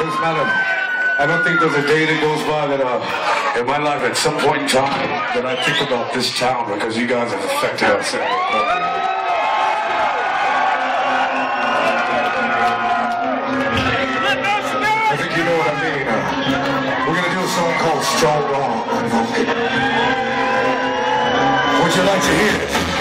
There's not a, I don't think there's a day that goes by that in my life at some point in time that I think about this town because you guys have affected us. I think you know what I mean. We're going to do a song called Strong Wrong. Would you like to hear it?